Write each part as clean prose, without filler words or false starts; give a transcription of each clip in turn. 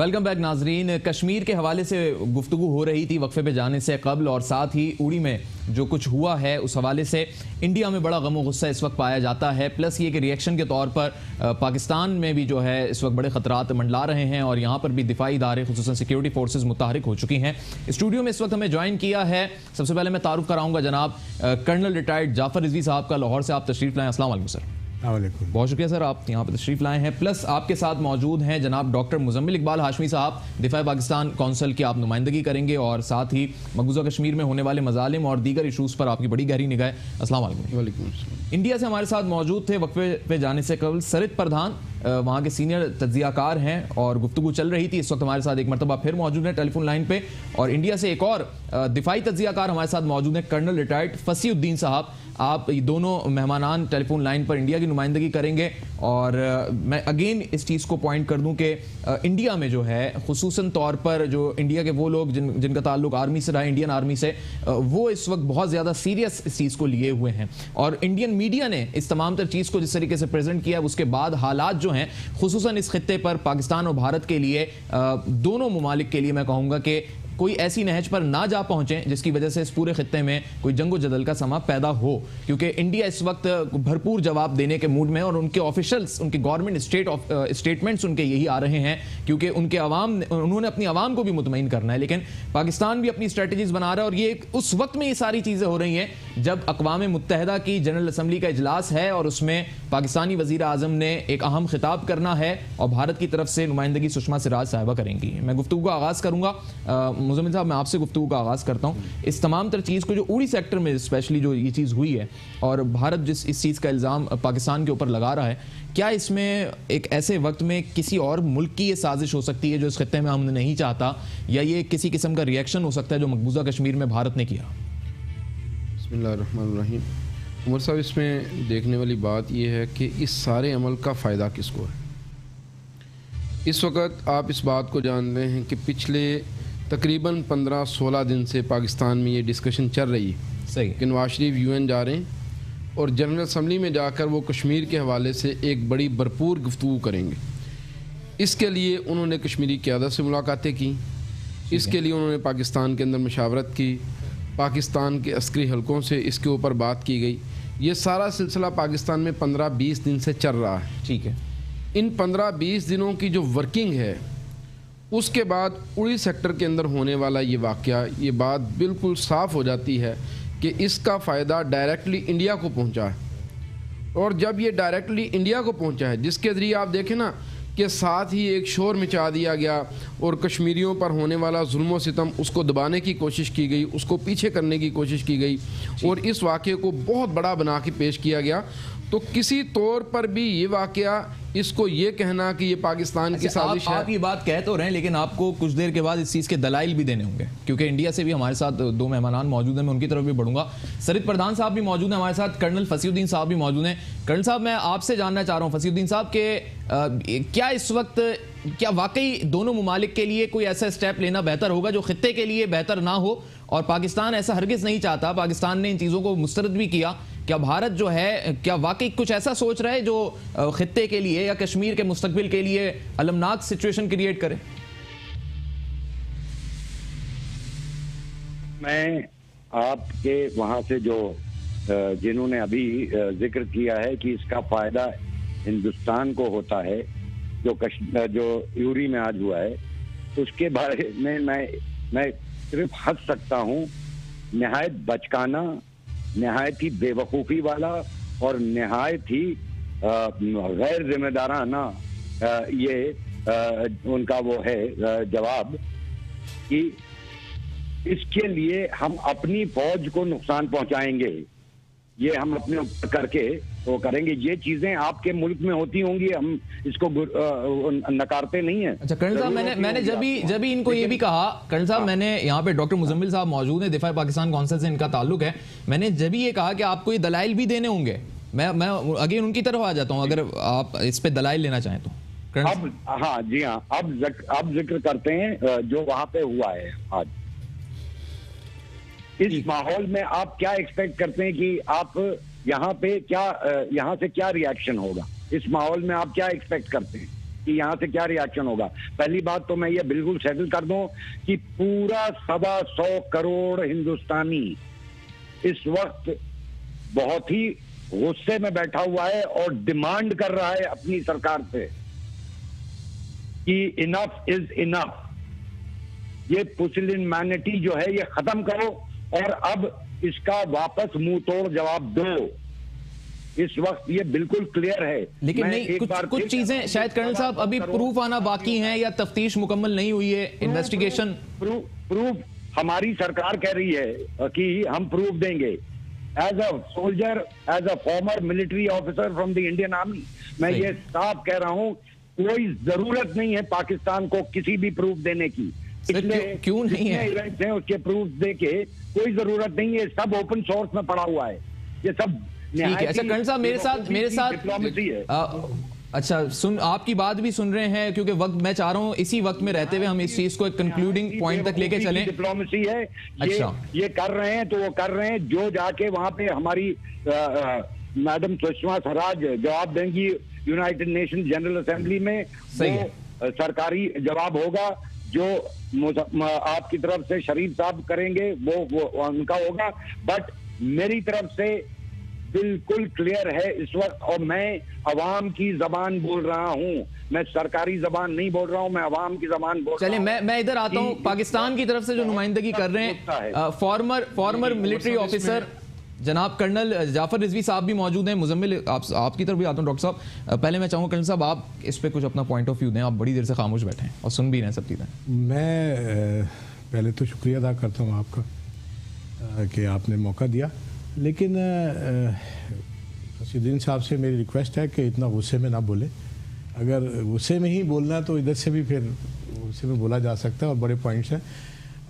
Welcome back नाजरीन। कश्मीर के हवाले से गुफ्तगू हो रही थी वक्फे पे जाने से कबल, और साथ ही उड़ी में जो कुछ हुआ है उस हवाले से इंडिया में बड़ा गम और गुस्सा इस वक्त पाया जाता है। प्लस ये कि रिएक्शन के तौर पर पाकिस्तान में भी जो है इस वक्त बड़े खतरात मंडला रहे हैं और यहाँ पर भी दिफाई इदारे खुसूसन सिक्योरिटी फोर्सेज मुतहरिक हो चुकी हैं। स्टूडियो में इस वक्त हमें ज्वाइन किया है, सबसे पहले मैं तारुफ कराऊंगा जनाब कर्नल रिटायर्ड जाफर रिजवी साहब का। लाहौर से आप तशरीफ लाएं। अस्सलाम वालेकुम सर। बहुत शुक्रिया सर, आप यहाँ पर तशरीफ लाए हैं। प्लस आपके साथ मौजूद हैं जनाब डॉक्टर मुजम्मिल इकबाल हाशमी साहब, दिफा पाकिस्तान कौंसिल की आप नुमाइंदगी करेंगे और साथ ही मकबूजा कश्मीर में होने वाले मजालिम और दीगर इशूज़ पर आपकी बड़ी गहरी निगाह है। अस्सलाम वालेकुम। इंडिया से हमारे साथ मौजूद थे वक्फे पे जाने से कबल सरित प्रधान, वहाँ के सीनियर तज्जियाकार हैं और गुफ्तगू चल रही थी। इस वक्त हमारे साथ एक मरतबा फिर मौजूद है टेलीफोन लाइन पे, और इंडिया से एक और दिफाई तज्जियाकार हमारे साथ मौजूद हैं कर्नल रिटायर्ड फसीउद्दीन साहब। आप ये दोनों मेहमानान टेलीफोन लाइन पर इंडिया की नुमाइंदगी करेंगे। और मैं अगेन इस चीज़ को पॉइंट कर दूं कि इंडिया में जो है खुसूसन तौर पर जो इंडिया के वो लोग जिनका ताल्लुक आर्मी से रहा है, इंडियन आर्मी से, वो इस वक्त बहुत ज़्यादा सीरियस इस चीज़ को लिए हुए हैं और इंडियन मीडिया ने इस तमाम तर चीज़ को जिस तरीके से प्रेजेंट किया, उसके बाद हालात जो हैं खुसूसन इस खित्ते पर पाकिस्तान और भारत के लिए, दोनों ममालिक के लिए मैं कहूँगा कि कोई ऐसी नहज पर ना जा पहुंचे जिसकी वजह से इस पूरे खित्ते में कोई जंगो जदल का समा पैदा हो, क्योंकि इंडिया इस वक्त भरपूर जवाब देने के मूड में और उनके ऑफिशियल्स, उनके गवर्नमेंट स्टेटमेंट्स उनके यही आ रहे हैं, क्योंकि उन्होंने अपनी आवाम को भी मुतमईन करना है। लेकिन पाकिस्तान भी अपनी स्ट्रेटजीज बना रहा है और ये उस वक्त में ये सारी चीज़ें हो रही हैं जब अक़वाम मुत्तहिदा की जनरल असम्बली का इजलास है और उसमें पाकिस्तानी वज़ीर आज़म ने एक अहम खिताब करना है और भारत की तरफ से नुमाइंदगी सुषमा सिराज साहिबा करेंगी। मैं गुफ्तगू का आगाज़ करूँगा। मुजम्मिल साहब, मैं आपसे गुफ्तगू का आगाज़ करता हूँ। इस तमाम तर चीज़ को जो उड़ी सेक्टर में स्पेशली जो ये चीज़ हुई है और भारत जिस इस चीज़ का इल्ज़ाम पाकिस्तान के ऊपर लगा रहा है, क्या इसमें एक ऐसे वक्त में किसी और मुल्क की ये साजिश हो सकती है जो इस खित्ते में हम नहीं चाहता, या ये किसी किस्म का रिएक्शन हो सकता है जो मकबूजा कश्मीर में भारत ने किया? बिस्मिल्लाहिर्रहमानिर्रहीम। उमर साहब, इसमें देखने वाली बात यह है कि इस सारे अमल का फ़ायदा किसको है। इस वक्त आप इस बात को जानते हैं कि पिछले तकरीबन 15-16 दिन से पाकिस्तान में ये डिस्कशन चल रही है सही कि नवाज शरीफ यूएन जा रहे हैं और जनरल असम्बली में जाकर वो कश्मीर के हवाले से एक बड़ी भरपूर गुफ्तगू करेंगे। इसके लिए उन्होंने कश्मीरी क़यादत से मुलाकातें की, इसके लिए उन्होंने पाकिस्तान के अंदर मशावरत की, पाकिस्तान के अस्करी हलकों से इसके ऊपर बात की गई। ये सारा सिलसिला पाकिस्तान में 15-20 दिन से चल रहा है। ठीक है। इन 15-20 दिनों की जो वर्किंग है, उसके बाद उड़ी सेक्टर के अंदर होने वाला ये वाक़या, ये बात बिल्कुल साफ़ हो जाती है कि इसका फ़ायदा डायरेक्टली इंडिया को पहुंचा है। और जब ये डायरेक्टली इंडिया को पहुंचा है, जिसके ज़रिए आप देखें ना कि साथ ही एक शोर मचा दिया गया और कश्मीरियों पर होने वाला जुल्म सितम उसको दबाने की कोशिश की गई, उसको पीछे करने की कोशिश की गई और इस वाक़े को बहुत बड़ा बना के पेश किया गया। तो किसी तौर पर भी ये वाक़या, इसको ये कहना कि ये पाकिस्तान की साजिश है। आप ये बात कह तो रहे हैं, लेकिन आपको कुछ देर के बाद इस चीज़ के दलाइल भी देने होंगे, क्योंकि इंडिया से भी हमारे साथ दो मेहमान मौजूद हैं। मैं उनकी तरफ भी बढ़ूंगा। सरित प्रधान साहब भी मौजूद हैं हमारे साथ, कर्नल फसीउद्दीन साहब भी मौजूद हैं। कर्नल साहब, मैं आपसे जानना चाह रहा हूँ फसीउद्दीन साहब के क्या इस वक्त, क्या वाकई दोनों ममालिक के लिए कोई ऐसा स्टेप लेना बेहतर होगा जो खित्ते के लिए बेहतर ना हो, और पाकिस्तान ऐसा हरगिज़ नहीं चाहता, पाकिस्तान ने इन चीज़ों को मुस्तरद भी किया। क्या भारत जो है, क्या वाकई कुछ ऐसा सोच रहा है जो खित्ते के लिए या कश्मीर के मुस्तकबिल के लिए अलमनाक सिचुएशन क्रिएट करे? मैं आपके वहां से जो जिन्होंने अभी जिक्र किया है कि इसका फायदा हिंदुस्तान को होता है जो यूरी में आज हुआ है, उसके बारे में मैं सिर्फ हंस सकता हूँ। निहायत बचकाना, निहायत ही बेवकूफ़ी वाला और निहायत ही गैर जिम्मेदाराना ये उनका वो है जवाब कि इसके लिए हम अपनी फौज को नुकसान पहुंचाएंगे, ये हम अपने ऊपर करके वो करेंगे। ये चीजें आपके मुल्क में होती होंगी, हम इसको नकारते नहीं है। अच्छा कर्नल साहब, मैंने जब भी इनको ये भी कहा, कर्नल साहब, मैंने यहाँ पे डॉक्टर मुजम्मिल साहब मौजूद हैं, दिफा पाकिस्तान कौंसिल से इनका ताल्लुक है, मैंने जब भी ये कहा कि आपको ये दलाइल भी देने होंगे, मैं अगेन उनकी तरफ आ जाता हूँ अगर आप इस पे दलाइल लेना चाहें तो। अब हाँ जी हाँ, अब जिक्र करते हैं जो वहां पे हुआ है आज। इस माहौल में आप क्या एक्सपेक्ट करते हैं कि आप यहाँ पे क्या, यहाँ से क्या रिएक्शन होगा? इस माहौल में आप क्या एक्सपेक्ट करते हैं? कि यहाँ से क्या रिएक्शन होगा। पहली बात तो मैं ये बिल्कुल सेटल कर दूं कि पूरा 125 करोड़ हिंदुस्तानी इस वक्त बहुत ही गुस्से में बैठा हुआ है और डिमांड कर रहा है अपनी सरकार से कि इनफ इज इनफ, ये पुसिलिनमैनिटी जो है ये खत्म करो और अब इसका वापस मुंह तोड़ जवाब दो। इस वक्त ये बिल्कुल क्लियर है। लेकिन नहीं, कुछ चीजें शायद कर्नल साहब अभी प्रूफ आना बाकी हैं या तफ्तीश मुकम्मल नहीं हुई है, इन्वेस्टिगेशन। प्रूफ हमारी सरकार कह रही है कि हम प्रूफ देंगे। As a soldier, as a former military officer from the Indian army, मैं ये साफ कह रहा हूं, कोई जरूरत नहीं है पाकिस्तान को किसी भी प्रूफ देने की। क्यों नहीं है? इवेंट्स हैं उसके प्रूफ दे के कोई जरूरत नहीं है, सब ओपन सोर्स में पड़ा हुआ है, ये सब ठीक है। अच्छा कर्नल साहब मेरे साथ डिप्लोमेसी है। अच्छा आपकी बात भी सुन रहे हैं, क्योंकि वक्त मैं चाह रहा हूं इसी वक्त में रहते हुए हम इस चीज को एक कंक्लूडिंग पॉइंट तक लेके चलें। डिप्लोमेसी है। अच्छा ये कर रहे हैं तो वो कर रहे हैं, जो जाके वहां पे हमारी मैडम सुषमा स्वराज जवाब देंगी यूनाइटेड नेशन जनरल असेंबली में, वो सरकारी जवाब होगा। जो आपकी तरफ से शरीफ साहब करेंगे वो उनका होगा, बट मेरी तरफ से बिल्कुल क्लियर है इस वक्त, और मैं अवाम की जबान बोल रहा हूं, मैं सरकारी जबान नहीं बोल रहा हूं, मैं अवाम की जबान बोल रहा हूं। चलिए मैं इधर आता हूं। पाकिस्तान की तरफ से जो नुमाइंदगी कर रहे हैं फॉर्मर मिलिट्री ऑफिसर जनाब कर्नल जाफर रिजवी साहब भी मौजूद हैं। मुजम्मिल आपकी तरफ भी आता हूं। डॉक्टर साहब पहले मैं चाहूँगा कर्नल साहब आप इस पे कुछ अपना पॉइंट ऑफ व्यू दें, आप बड़ी देर से खामोश बैठे हैं और सुन भी रहे हैं सब चीज़ें। मैं पहले तो शुक्रिया अदा करता हूँ आपका कि आपने मौका दिया, लेकिन फसीउद्दीन साहब से मेरी रिक्वेस्ट है कि इतना गुस्से में ना बोले। अगर गुस्से में ही बोलना है तो इधर से भी फिर गुस्से में बोला जा सकता है और बड़े पॉइंट्स हैं।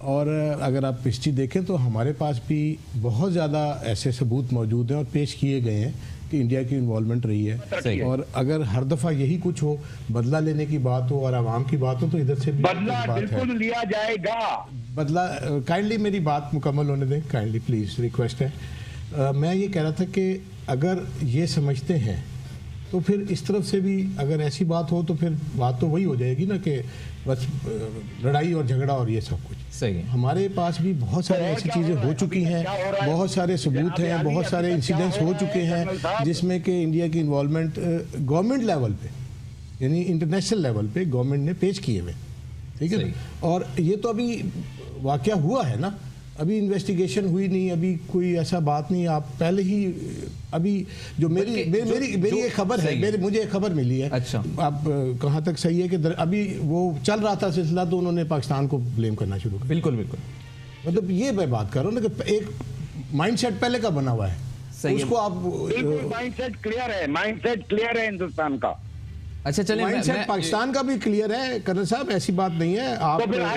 और अगर आप हिस्ट्री देखें तो हमारे पास भी बहुत ज़्यादा ऐसे सबूत मौजूद हैं और पेश किए गए हैं कि इंडिया की इन्वॉल्वमेंट रही है। और अगर हर दफ़ा यही कुछ हो, बदला लेने की बात हो और आवाम की बात हो, तो इधर से भी बदला बिल्कुल लिया जाएगा। बदला काइंडली मेरी बात मुकम्मल होने दें, काइंडली प्लीज़, रिक्वेस्ट है। मैं ये कह रहा था कि अगर ये समझते हैं तो फिर इस तरफ से भी अगर ऐसी बात हो तो फिर बात तो वही हो जाएगी ना कि बस लड़ाई और झगड़ा और ये सब कुछ सही है। हमारे पास भी बहुत सारी ऐसी चीज़ें हो चुकी हैं, बहुत सारे सबूत हैं, बहुत सारे इंसिडेंट्स हो चुके हैं जिसमें कि इंडिया की इन्वॉल्वमेंट गवर्नमेंट लेवल पे यानी इंटरनेशनल लेवल पे गवर्नमेंट ने पेश किए हुए, ठीक है। और ये तो अभी वाकया हुआ है ना, अभी इन्वेस्टिगेशन हुई नहीं, अभी कोई ऐसा बात नहीं। आप पहले ही अभी जो मेरी एक खबर है, मुझे एक खबर मिली है। अच्छा आप कहाँ तक सही है कि अभी वो चल रहा था सिलसिला तो उन्होंने पाकिस्तान को ब्लेम करना शुरू कर। बिल्कुल बिल्कुल, मतलब ये मैं बात कर रहा हूँ ना कि एक माइंडसेट पहले का बना हुआ है, उसको आप माइंडसेट क्लियर है हिंदुस्तान का। अच्छा चलिए माइंडसेट पाकिस्तान का भी क्लियर है कर्नल साहब, ऐसी बात नहीं है। आप तो फिर आ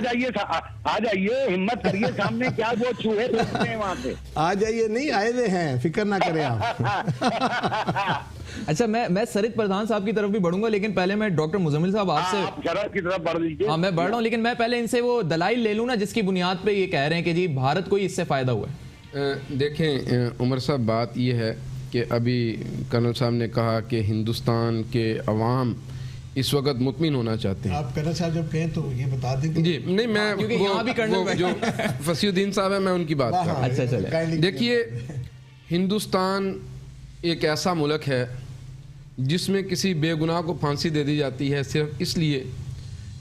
जाइए हिम्मत करिए, सामने क्या वो चूहे हैं वहां से, आ जाइए। नहीं आए हुए हैं, फिक्र ना करें आप। अच्छा मैं सरित प्रधान साहब की तरफ भी बढ़ूंगा, लेकिन पहले मैं डॉक्टर मुजम्मिल साहब आपसे शरद की तरफ बढ़ लीजिए। हाँ मैं बढ़ रहा हूँ, लेकिन मैं पहले इनसे वो दलाइल ले लूँ ना जिसकी बुनियाद पे ये कह रहे हैं कि जी भारत को इससे फायदा हुआ है। देखें उमर साहब, बात ये है कि अभी कर्नल साहब ने कहा कि हिंदुस्तान के अवाम इस वक्त मुतमिन होना चाहते हैं। आप कर्नल साहब जब कहें तो ये बता दें जी। नहीं मैं क्योंकि यहाँ भी कर्नल जो फसीउद्दीन साहब है मैं उनकी बात कर रहा हूँ। अच्छा चले, देखिए हिंदुस्तान एक ऐसा मुल्क है जिसमें किसी बेगुनाह को फांसी दे दी जाती है सिर्फ इसलिए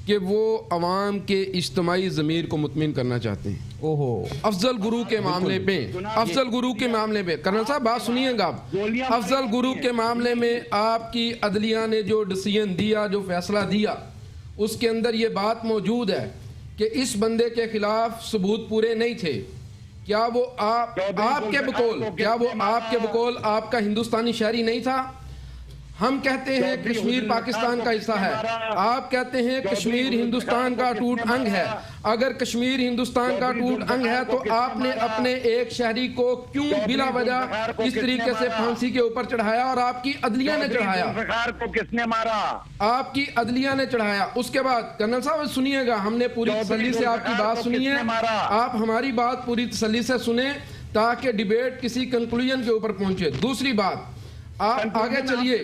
कि वो अवाम के इज्तिमाई ज़मीर को मुतमिन करना चाहते हैं। ओहो, अफजल गुरु के मामले पे, अफजल गुरु के मामले पे कर्नल साहब बात सुनिएगा आप। अफजल गुरु के मामले में आपकी अदलिया ने जो डिसीजन दिया, जो फैसला दिया, उसके अंदर ये बात मौजूद है कि इस बंदे के खिलाफ सबूत पूरे नहीं थे। क्या वो आपके बकौल, क्या वो आपके बकौल आपका हिंदुस्तानी शहरी नहीं था? हम कहते हैं कश्मीर पाकिस्तान का हिस्सा है, आप कहते हैं कश्मीर हिंदुस्तान का अटूट अंग है। अगर कश्मीर हिंदुस्तान का अटूट अंग है तो आपने अपने एक शहरी को क्यों बिला वजह इस तरीके से फांसी के ऊपर चढ़ाया? और आपकी अदलिया ने चढ़ाया। को किसने मारा? आपकी अदलिया ने चढ़ाया। उसके बाद कर्नल साहब सुनिएगा, हमने पूरी तसल्ली से आपकी बात सुनी है, आप हमारी बात पूरी तसल्ली से सुने ताकि डिबेट किसी कंक्लूजन के ऊपर पहुंचे। दूसरी बात, आप आगे चलिए,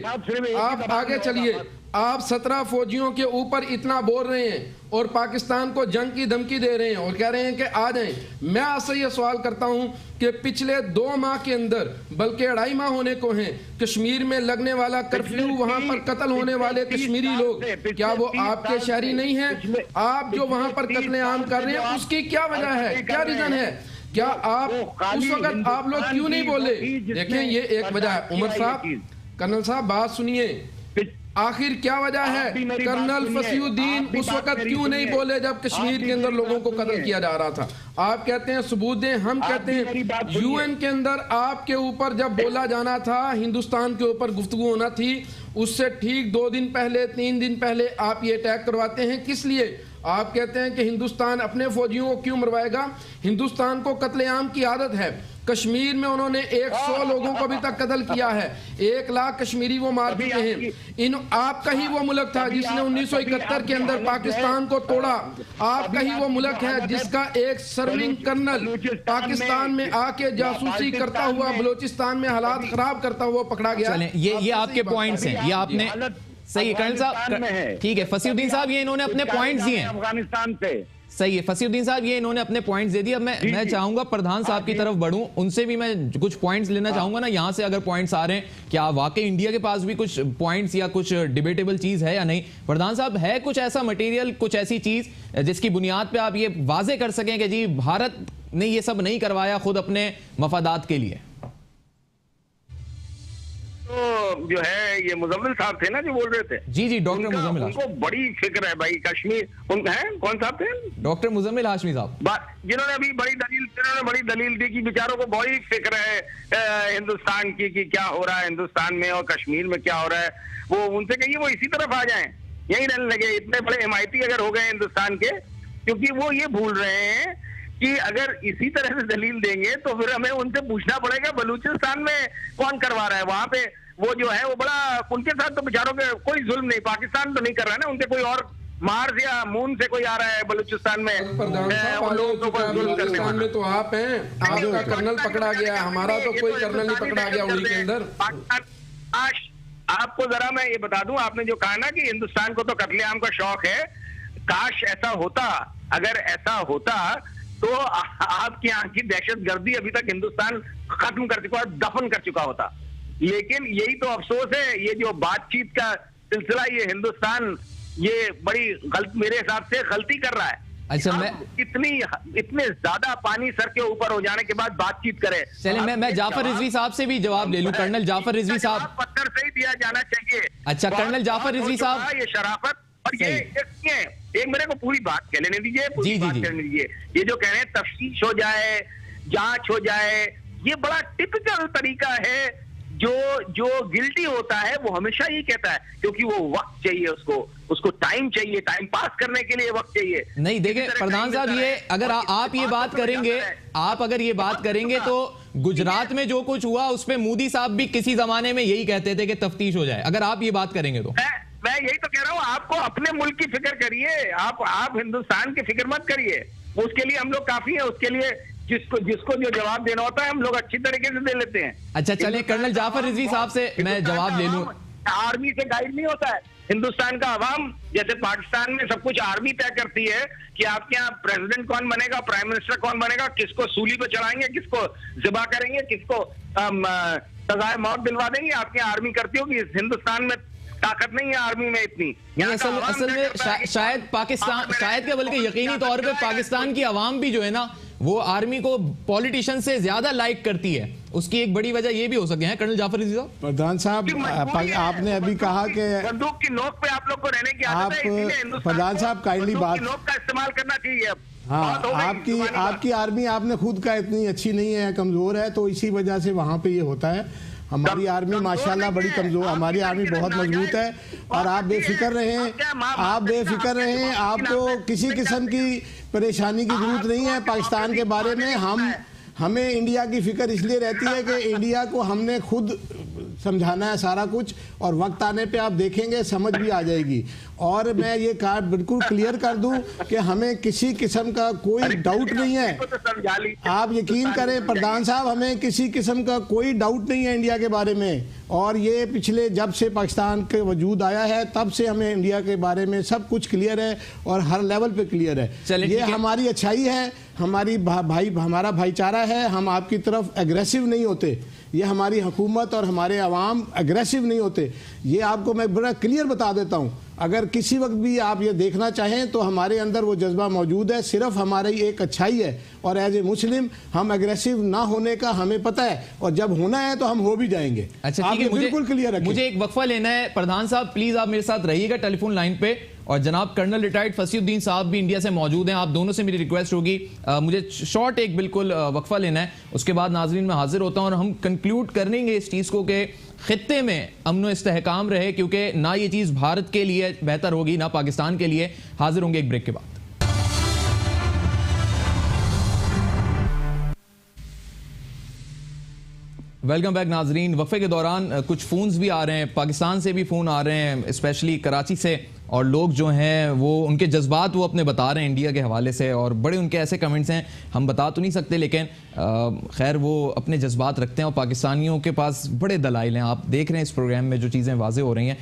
आप आगे चलिए। आप 17 फौजियों के ऊपर इतना बोल रहे हैं और पाकिस्तान को जंग की धमकी दे रहे हैं और कह रहे हैं कि आ जाएं। मैं आपसे ये सवाल करता हूं कि पिछले 2 माह के अंदर, बल्कि 2.5 माह होने को हैं, कश्मीर में लगने वाला कर्फ्यू, वहां पर कत्ल होने वाले कश्मीरी लोग, क्या वो आपके शहरी नहीं हैं? आप जो वहां पर कत्लेआम कर रहे हैं उसकी क्या वजह है, क्या रीजन है? क्या आप उस वक्त आप लोग क्यों नहीं बोले? देखें, ये एक वजह है। उमर साहब, कर्नल साहब बात सुनिए, आखिर क्या वजह है? कर्नल फसीउद्दीन उस वक्त क्यों नहीं बोले जब कश्मीर के अंदर लोगों को कत्ल किया जा रहा था? आप कहते हैं सबूत दें, हम कहते हैं यूएन के अंदर आपके ऊपर जब बोला जाना था, हिंदुस्तान के ऊपर गुफ्तगू होना थी, उससे ठीक 2 दिन पहले, 3 दिन पहले आप ये अटैक करवाते हैं। किस लिए? आप कहते हैं कि हिंदुस्तान अपने फौजियों को क्यों मरवाएगा? हिंदुस्तान को कत्लेआम की आदत है। कश्मीर में उन्होंने 100 लोगों को अभी तक कत्ल किया है, 1 लाख कश्मीरी वो मार दिए हैं। आपका ही वो मुल्क था जिसने 1971 के अंदर पाकिस्तान को तोड़ा। आपका ही वो मुल्क है जिसका एक सर्विंग कर्नल पाकिस्तान में आके जासूसी करता हुआ बलोचिस्तान में हालात खराब करता हुआ पकड़ा गया। ये आपके पॉइंट्स हैं, ये आपने सही है कर्नल साहब, ठीक है। फसीउद्दीन साहब ये इन्होंने अपने पॉइंट्स दिए हैं अफगानिस्तान से, सही है। फसीउद्दीन साहब ये इन्होंने अपने पॉइंट्स दे दिए। अब मैं चाहूंगा प्रधान साहब की तरफ बढ़ूं, उनसे भी मैं कुछ पॉइंट्स लेना चाहूंगा ना, यहां से अगर पॉइंट्स आ रहे हैं, क्या वाकई इंडिया के पास भी कुछ पॉइंट्स या कुछ डिबेटेबल चीज है या नहीं? प्रधान साहब, है कुछ ऐसा मटेरियल, कुछ ऐसी चीज जिसकी बुनियाद पे आप ये वाजे कर सकें कि जी भारत ने ये सब नहीं करवाया खुद अपने मफादात के लिए? तो जो है ये मुजम्मिल साहब थे ना जो बोल रहे थे, जी डॉक्टर मुजम्मिल, उनको बड़ी फिक्र है भाई कश्मीर। उनका है कौन साहब थे? डॉक्टर मुजम्मिल हाशमी साहब, जिन्होंने अभी बड़ी दलील दी कि बेचारों को बड़ी फिक्र है हिंदुस्तान की कि क्या हो रहा है हिंदुस्तान में और कश्मीर में क्या हो रहा है। वो उनसे कहिए वो इसी तरफ आ जाएं, यही रहने लगे। इतने बड़े हिमायती अगर हो गए हिंदुस्तान के, क्योंकि वो ये भूल रहे हैं कि अगर इसी तरह से दलील देंगे तो फिर हमें उनसे पूछना पड़ेगा बलूचिस्तान में कौन करवा रहा है। वहां पे वो जो है वो बड़ा, उनके साथ तो बेचारों के कोई जुल्म नहीं, पाकिस्तान तो नहीं कर रहा है ना, उनके कोई और मार्स या मून से कोई आ रहा है बलूचिस्तान में उन लोगों को जुल्म करने वाला। में तो आप हैं, आपका कर्नल पकड़ा गया, हमारा तो कोई कर्नल नहीं पकड़ा गया उड़ी के अंदर। आपको जरा मैं ये बता दूं, आपने जो कहा ना कि हिंदुस्तान को तो कत्लेआम का शौक है, काश ऐसा होता। अगर ऐसा होता तो आपकी यहाँ की दहशतगर्दी अभी तक हिंदुस्तान खत्म कर चुका, दफन कर चुका होता। लेकिन यही तो अफसोस है, ये जो बातचीत का सिलसिला, ये हिंदुस्तान ये बड़ी मेरे हिसाब से गलती कर रहा है। अच्छा, मैं इतने ज्यादा पानी सर के ऊपर हो जाने के बाद बातचीत करें। चलिए मैं जाफर रिजवी साहब से भी जवाब ले लूं। कर्नल जाफर रिजवी साहब, पत्थर से ही दिया जाना चाहिए। अच्छा कर्नल जाफर रिजवी साहब, ये शराफत और ये एक मेरे को पूरी बात कह लेने दीजिए, पूरी बात करने दीजिए। ये जो कह रहे हैं तफ्तीश हो जाए, जांच हो जाए, ये बड़ा टिपिकल तरीका है। जो गिल्टी होता है वो हमेशा ही कहता है, क्योंकि वो वक्त चाहिए, उसको टाइम चाहिए, टाइम पास करने के लिए वक्त चाहिए। नहीं देखें प्रधान साहब, ये अगर आप ये बात करेंगे, आप अगर ये बात करेंगे तो गुजरात में जो कुछ हुआ उस पे मोदी साहब भी किसी जमाने में यही कहते थे कि तफ्तीश हो जाए। अगर आप ये बात करेंगे तो मैं यही तो कह रहा हूँ, आपको अपने मुल्क की फिक्र करिए, आप हिंदुस्तान की फिक्र मत करिए। उसके लिए हम लोग काफी है, उसके लिए जिसको जो जवाब देना होता है हम लोग अच्छी तरीके से दे लेते हैं। अच्छा चलिए कर्नल जाफर रिजवी साहब से मैं जवाब ले लूं। आर्मी से गाइड नहीं होता है हिंदुस्तान का अवाम, जैसे पाकिस्तान में सब कुछ आर्मी तय करती है कि आपके यहाँ प्रेसिडेंट कौन बनेगा, प्राइम मिनिस्टर कौन बनेगा, किसको सूली पे चढ़ाएंगे, किसको जिबा करेंगे, किसको सजाए मौत दिलवा देंगे। आपके यहाँ आर्मी करती होगी। हिंदुस्तान में ताकत नहीं है आर्मी में इतनी। असल में शायद पाकिस्तान, शायद क्या बल्कि यकीनी तौर पे पाकिस्तान की आवाम भी जो है ना वो आर्मी को पॉलिटिशियन से ज्यादा लाइक करती है। उसकी एक बड़ी वजह ये भी हो सकती है। कर्नल जाफर रिजवी साहब, प्रधान साहब, आपने अभी कहा कि बंदूक की नोक पे आप लोग को रहने की आदत है, इसीलिए हिंदुस्तान प्रधान साहब काइंडली बात, नोक का इस्तेमाल करना चाहिए। हाँ, आपकी आर्मी आपने खुद का इतनी अच्छी नहीं है, कमजोर है, तो इसी वजह से वहां पे ये होता है। हमारी आर्मी माशाल्लाह बड़ी कमजोर, हमारी आर्मी बहुत मजबूत है। और आप बेफिक्र रहें, आप बेफिक्र रहें, आपको किसी किस्म की परेशानी की जरूरत नहीं है पाकिस्तान के बारे में। हमें इंडिया की फिक्र इसलिए रहती है कि इंडिया को हमने खुद समझाना है सारा कुछ, और वक्त आने पे आप देखेंगे समझ भी आ जाएगी। और मैं ये बिल्कुल क्लियर कर दूं कि हमें किसी किस्म का कोई डाउट नहीं है। आप यकीन करें प्रधान साहब, हमें किसी किस्म का कोई डाउट नहीं है इंडिया के बारे में। और ये पिछले जब से पाकिस्तान के वजूद आया है तब से हमें इंडिया के बारे में सब कुछ क्लियर है और हर लेवल पे क्लियर है। ये हमारी अच्छाई है, हमारी हमारा भाईचारा है। हम आपकी तरफ एग्रेसिव नहीं होते, ये हमारी हुकूमत और हमारे अवाम एग्रेसिव नहीं होते। ये आपको मैं बड़ा क्लियर बता देता हूँ। अगर किसी वक्त भी आप ये देखना चाहें तो हमारे अंदर वो जज्बा मौजूद है, सिर्फ हमारी एक अच्छाई है और एज ए मुस्लिम हम एग्रेसिव ना होने का हमें पता है और जब होना है तो हम हो भी जाएंगे। अच्छा ठीक है, बिल्कुल क्लियर रखें। मुझे एक वक्फा लेना है। प्रधान साहब प्लीज आप मेरे साथ रहिएगा टेलीफोन लाइन पे, और जनाब कर्नल रिटायर्ड फसीउद्दीन साहब भी इंडिया से मौजूद हैं। आप दोनों से मेरी रिक्वेस्ट होगी, मुझे शॉर्ट एक बिल्कुल वक्फा लेना है, उसके बाद नाजरीन में हाजिर होता हूं और हम कंक्लूड करेंगे इस चीज़ को कि खित्ते में अमन व इस्तेहकाम रहे, क्योंकि ना ये चीज़ भारत के लिए बेहतर होगी ना पाकिस्तान के लिए। हाजिर होंगे एक ब्रेक के बाद। वेलकम बैक नाजरीन। वक्फे के दौरान कुछ फ़ोन्स भी आ रहे हैं, पाकिस्तान से भी फ़ोन आ रहे हैं, स्पेशली कराची से, और लोग जो हैं वो उनके जज्बात वो अपने बता रहे हैं इंडिया के हवाले से, और बड़े उनके ऐसे कमेंट्स हैं हम बता तो नहीं सकते, लेकिन खैर वो अपने जज्बात रखते हैं और पाकिस्तानियों के पास बड़े दलाइल हैं। आप देख रहे हैं इस प्रोग्राम में जो चीज़ें वाज़े हो रही हैं।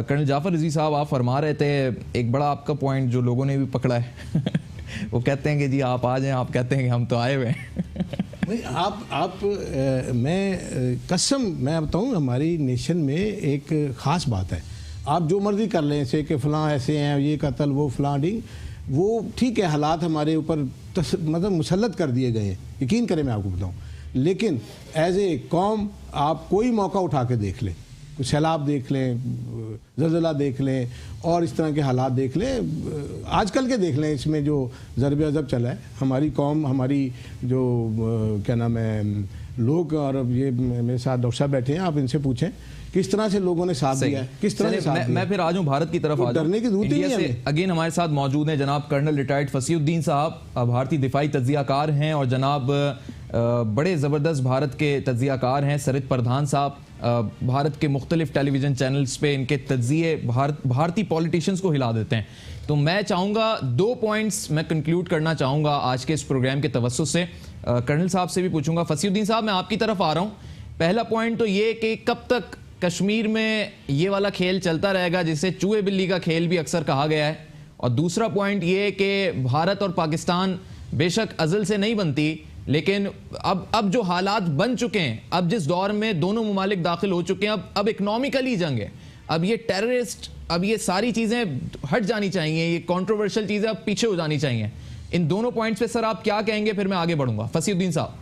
कर्नल जाफ़र रज़ी साहब आप फरमा रहे थे एक बड़ा आपका पॉइंट जो लोगों ने भी पकड़ा है वो कहते हैं कि जी आप आ जाएं, आप कहते हैं कि हम तो आए हुए हैं। मैं कसम मैं बताऊं, हमारी नेशन में एक ख़ास बात है। आप जो मर्ज़ी कर लें से कि फ़लाँ ऐसे हैं, ये कत्ल वो फ़लाँ डिंग, वो ठीक है, हालात हमारे ऊपर मतलब मुसल्लत कर दिए गए हैं, यकीन करें मैं आपको बताऊं। लेकिन एज ए कौम आप कोई मौका उठा के देख लें, कुछ सैलाब देख लें, ज़लज़ला देख लें और इस तरह के हालात देख लें, आजकल के देख लें, इसमें जो ज़रब अज़ब चला है हमारी कौम, हमारी जो क्या नाम है लोग, और ये मेरे साथ डॉक्टर साहब बैठे हैं, आप इनसे पूछें किस तरह से लोगों ने साथ दिया है, किस तरह से साथ दिया। मैं फिर आ जाऊं भारत की तरफ, आ डरने की जरूरत नहीं है। अगेन हमारे साथ मौजूद हैं जनाब कर्नल रिटायर्ड फसीउद्दीन साहब, भारतीय दिफाई तज्जियाकार हैं, और जनाब बड़े ज़बरदस्त भारत के तज्जियाकार हैं सरित प्रधान साहब, भारत के मुख्तलिफ टेलीविज़न चैनल्स पे इनके तज्जिए भारतीय पॉलिटिशियंस को हिला देते हैं। तो मैं चाहूँगा 2 पॉइंट्स मैं कंक्लूड करना चाहूँगा आज के इस प्रोग्राम के तवज्जुह से। कर्नल साहब से भी पूछूंगा। फसीउद्दीन साहब मैं आपकी तरफ आ रहा हूँ। पहला पॉइंट तो ये कि कब तक कश्मीर में ये वाला खेल चलता रहेगा जिसे चूहे बिल्ली का खेल भी अक्सर कहा गया है, और दूसरा पॉइंट ये कि भारत और पाकिस्तान बेशक अज़ल से नहीं बनती, लेकिन अब जो हालात बन चुके हैं, अब जिस दौर में दोनों मुमालिक दाखिल हो चुके हैं, अब इकनॉमिकली जंग है, अब ये टेररिस्ट, अब ये सारी चीज़ें हट जानी चाहिए, ये कंट्रोवर्शियल चीज़ें अब पीछे हो जानी चाहिए। इन दोनों पॉइंट्स पे सर आप क्या कहेंगे, फिर मैं आगे बढ़ूंगा। फसीउद्दीन साहब।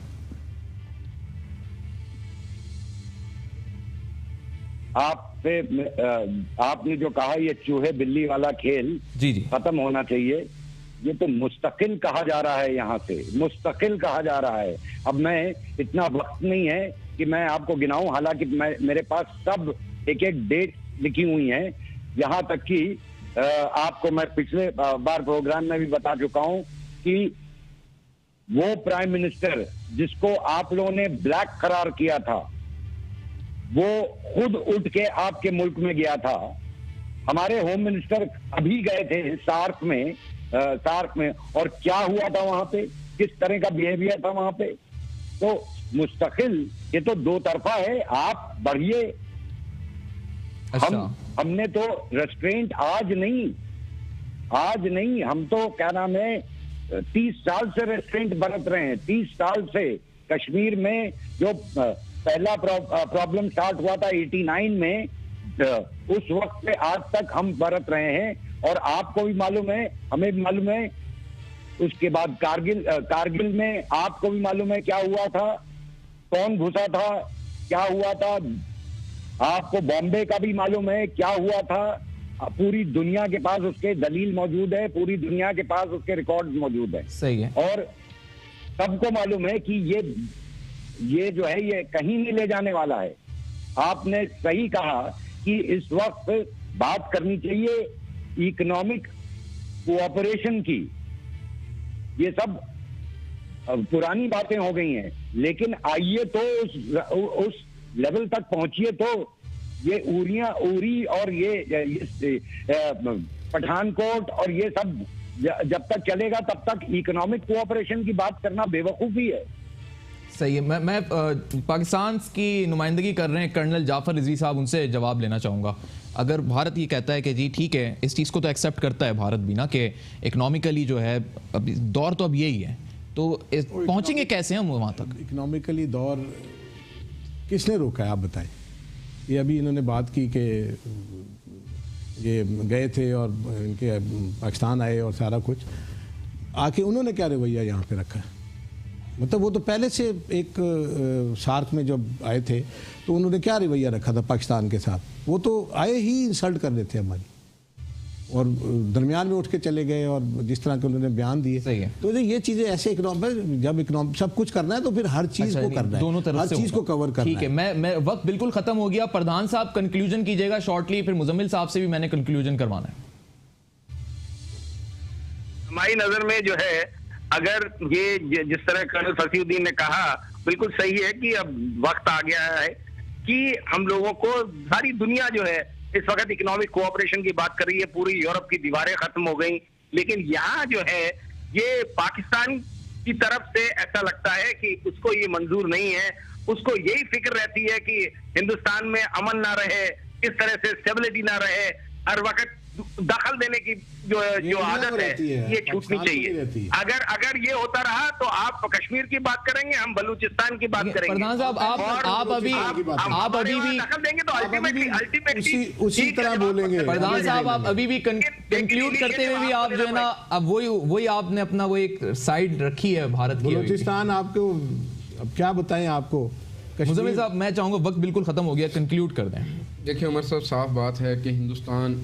आपने जो कहा ये चूहे बिल्ली वाला खेल जी खत्म होना चाहिए। ये तो मुस्तकिल कहा जा रहा है, यहाँ से मुस्तकिल कहा जा रहा है। अब मैं इतना वक्त नहीं है कि मैं आपको गिनाऊं, हालांकि मेरे पास सब एक एक डेट लिखी हुई है, यहाँ तक कि आपको मैं पिछले बार प्रोग्राम में भी बता चुका हूं कि वो प्राइम मिनिस्टर जिसको आप लोगों ने ब्लैक करार किया था, वो खुद उठ के आपके मुल्क में गया था। हमारे होम मिनिस्टर अभी गए थे सार्क में, और क्या हुआ था वहां पे, किस तरह का बिहेवियर था वहां पे। तो मुस्तकिल ये तो दो तरफा है, आप बढ़िए। अच्छा। हमने तो रेस्ट्रेंट आज नहीं, हम तो क्या नाम है 30 साल से रेस्ट्रेंट बरत रहे हैं। 30 साल से कश्मीर में जो पहला प्रॉब्लम स्टार्ट हुआ था 89 में, उस वक्त से आज तक हम बरत रहे हैं। और आपको भी मालूम है, हमें भी मालूम है, उसके बाद कारगिल में आपको भी मालूम है क्या हुआ था, कौन घुसा था, क्या हुआ था। आपको बॉम्बे का भी मालूम है क्या हुआ था। पूरी दुनिया के पास उसके दलील मौजूद है, पूरी दुनिया के पास उसके रिकॉर्ड मौजूद है। सही है। और सबको मालूम है कि ये जो है ये कहीं नहीं ले जाने वाला है। आपने सही कहा कि इस वक्त बात करनी चाहिए इकोनॉमिक कोऑपरेशन की। ये सब पुरानी बातें हो गई हैं, लेकिन आइए तो उस लेवल तक पहुंचिए। तो ये उरी और ये पठानकोट और ये सब जब तक चलेगा तब तक इकोनॉमिक कोऑपरेशन की बात करना बेवकूफी है। सही है। मैं पाकिस्तान की नुमाइंदगी कर रहे हैं कर्नल जाफर रिजवी साहब, उनसे जवाब लेना चाहूँगा। अगर भारत ये कहता है कि जी ठीक है, इस चीज़ को तो एक्सेप्ट करता है भारत भी ना कि इकोनॉमिकली जो है अभी दौर तो अब यही है, तो पहुँचेंगे कैसे हम वहाँ तक? इकोनॉमिकली दौर किसने रोका है आप बताएं? ये अभी इन्होंने बात की कि ये गए थे और इनके पाकिस्तान आए और सारा कुछ आके उन्होंने क्या रवैया यहाँ पे रखा है? मतलब वो तो पहले से एक सार्क में जब आए थे तो उन्होंने क्या रवैया रखा था पाकिस्तान के साथ? वो तो आए ही इंसल्ट कर रहे थे हमारी और दरमियान में उठ के चले गए और जिस तरह के उन्होंने बयान दिए। सही है। तो ये चीज़ें ऐसे जब इकोनॉमिक सब कुछ करना है तो फिर हर चीज़ को करना है, दोनों तरफ हर से चीज़ को कवर करना है। ठीक है, मैं वक्त बिल्कुल खत्म हो गया। प्रधान साहब कंक्लूजन कीजिएगा शॉर्टली, फिर मुजम्मिल साहब से भी मैंने कंक्लूजन करवाना है। हमारी नजर में जो है, अगर ये जिस तरह कर्नल फसीउद्दीन ने कहा बिल्कुल सही है कि अब वक्त आ गया है कि हम लोगों को, सारी दुनिया जो है इस वक्त इकोनॉमिक कोऑपरेशन की बात कर रही है, पूरी यूरोप की दीवारें खत्म हो गई, लेकिन यहाँ जो है ये पाकिस्तान की तरफ से ऐसा लगता है कि उसको ये मंजूर नहीं है। उसको यही फिक्र रहती है कि हिंदुस्तान में अमन ना रहे, इस तरह से स्टेबिलिटी ना रहे, हर वक्त दखल देने की जो आदत है ये छूटनी चाहिए। अगर ये होता रहा तो आप कश्मीर की बात करेंगे, हम बलूचिस्तान की बात करेंगे। प्रधान साहब आप अभी भी दखल देंगे तो अल्टीमेटली उसी तरह बोलेंगे। प्रधान साहब आप अभी भी कंक्लूड करते हुए भी आप जो है ना, अब वही आपने अपना वो एक साइड रखी है भारत की। बलूचिस्तान आपको अब क्या बताएं आपको? मुजम्मिल साहब मैं चाहूंगा, वक्त बिल्कुल खत्म हो गया, कंक्लूड कर दें। देखिए उमर साहब, साफ बात है कि हिंदुस्तान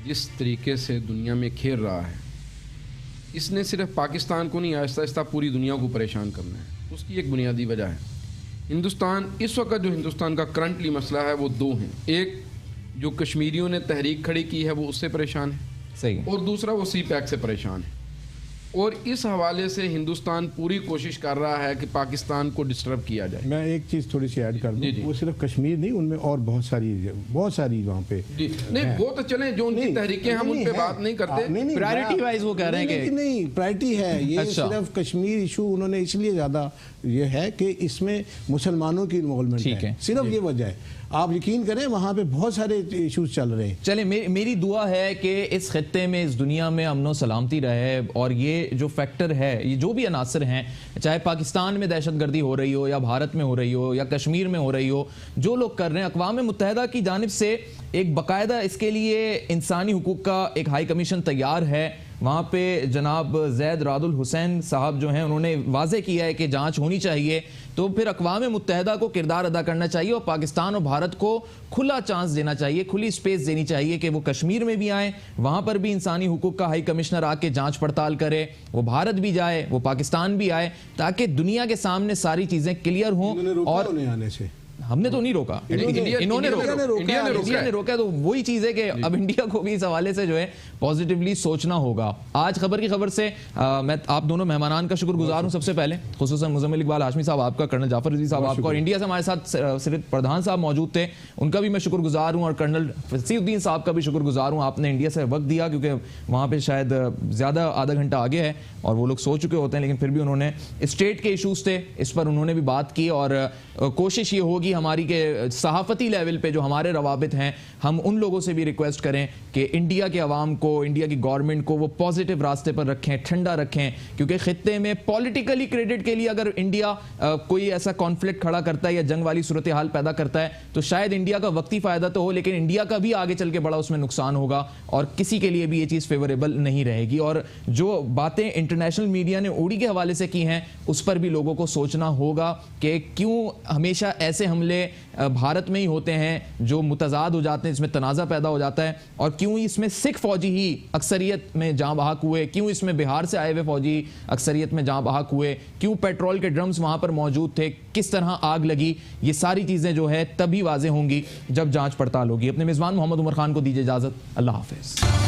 जिस तरीके से दुनिया में खेल रहा है, इसने सिर्फ पाकिस्तान को नहीं, आहिस्ता आहिस्ता पूरी दुनिया को परेशान करना है। उसकी एक बुनियादी वजह है, हिंदुस्तान इस वक्त जो हिंदुस्तान का करंटली मसला है वो दो हैं। एक जो कश्मीरियों ने तहरीक खड़ी की है वो उससे परेशान है, सही, और दूसरा वो सी पैक से परेशान है। और इस हवाले से हिंदुस्तान पूरी कोशिश कर रहा है कि पाकिस्तान को डिस्टर्ब किया जाए। मैं एक चीज़ थोड़ी सी ऐड कर दूं, वो सिर्फ कश्मीर नहीं, उनमें और बहुत सारी वहाँ पे नहीं, वो तो चलें, जो उनकी तहरीकें हम उन पे बात नहीं करते, प्रायोरिटी वाइज वो कह रहे हैं कि नहीं प्रायोरिटी है ये। सिर्फ कश्मीर इशू उन्होंने इसलिए ज़्यादा ये है कि इसमें मुसलमानों की इन्वॉल्वमेंट है, सिर्फ ये वजह है। आप यकीन करें वहाँ पे बहुत सारे इश्यूज चल रहे हैं। चले, मेरी दुआ है कि इस खत्ते में, इस दुनिया में अमन सलामती रहे, और ये जो फैक्टर है, ये जो भी अनासर हैं, चाहे पाकिस्तान में दहशतगर्दी हो रही हो या भारत में हो रही हो या कश्मीर में हो रही हो, जो लोग कर रहे हैं, अक़वाम मुत्तहिदा की जानिब से एक बाकायदा इसके लिए इंसानी हुकूक का एक हाई कमीशन तैयार है। वहाँ पे जनाब जैद रादुल हुसैन साहब जो हैं उन्होंने वाज़े किया है कि जांच होनी चाहिए। तो फिर अक़वाम मुत्तहिदा को किरदार अदा करना चाहिए और पाकिस्तान और भारत को खुला चांस देना चाहिए, खुली स्पेस देनी चाहिए कि वो कश्मीर में भी आए, वहाँ पर भी इंसानी हुकूक का हाई कमिश्नर आके जांच पड़ताल करे, वो भारत भी जाए, वो पाकिस्तान भी आए, ताकि दुनिया के सामने सारी चीज़ें क्लियर हों। और आने से हमने तो नहीं रोका, इन्होंने रोका। तो वही चीज़ है कि अब इंडिया को भी इस हवाले से जो है पॉजिटिवली सोचना होगा। आज खबर की खबर से मैं आप दोनों मेहमानान का शुक्रगुजार हूं। सबसे पहले खुसूसन मुजम्मिल इकबाल हाशमी साहब आपका, कर्नल जाफर रिजवी साहब आपका, और इंडिया से हमारे साथ सिर्फ प्रधान साहब मौजूद थे, उनका भी मैं शुक्रगुजार हूँ, और कर्नल फसीउद्दीन साहब का भी शुक्रगुजार हूँ। आपने इंडिया से वक्त दिया, क्योंकि वहाँ पर शायद ज़्यादा आधा घंटा आगे है और वो लोग सो चुके होते हैं, लेकिन फिर भी उन्होंने स्टेट के इशूज़ थे, इस पर उन्होंने भी बात की। और कोशिश ये होगी हमारी के सहाफ़ती लेवल पे जो हमारे रवाबित हैं, हम उन लोगों से भी रिक्वेस्ट करें कि इंडिया के अवाम को, इंडिया की गवर्नमेंट को वो पॉजिटिव रास्ते पर रखें, ठंडा रखें, क्योंकि खित्ते में पॉलिटिकली क्रेडिट के लिए अगर इंडिया कोई ऐसा कॉन्फ्लिक्ट खड़ा करता है या जंग वाली सूरत हाल पैदा करता है तो शायद इंडिया का वक्ती फ़ायदा तो हो, लेकिन इंडिया का भी आगे चल के बड़ा उसमें नुकसान होगा और किसी के लिए भी ये चीज़ फेवरेबल नहीं रहेगी। और जो बातें इंटरनेशनल मीडिया ने उड़ी के हवाले से की हैं उस पर भी लोगों को सोचना होगा कि क्यों हमेशा ऐसे हमले भारत में ही होते हैं जो मुतजाद हो जाते हैं, इसमें तनाज़ा पैदा हो जाता है, और क्यों इसमें सिख फौजी ही अक्सरियत में जाँ बहक हुए, क्यों इसमें बिहार से आए हुए फौजी अक्सरियत में जाँ बहक हुए, क्यों पेट्रोल के ड्रम्स वहाँ पर मौजूद थे, किस तरह आग लगी, ये सारी चीज़ें जो है तभी वाज़ेह होंगी जब जाँच पड़ताल होगी। अपने मेज़बान मोहम्मद उमर खान को दीजिए इजाज़त। अल्लाह हाफ़िज़।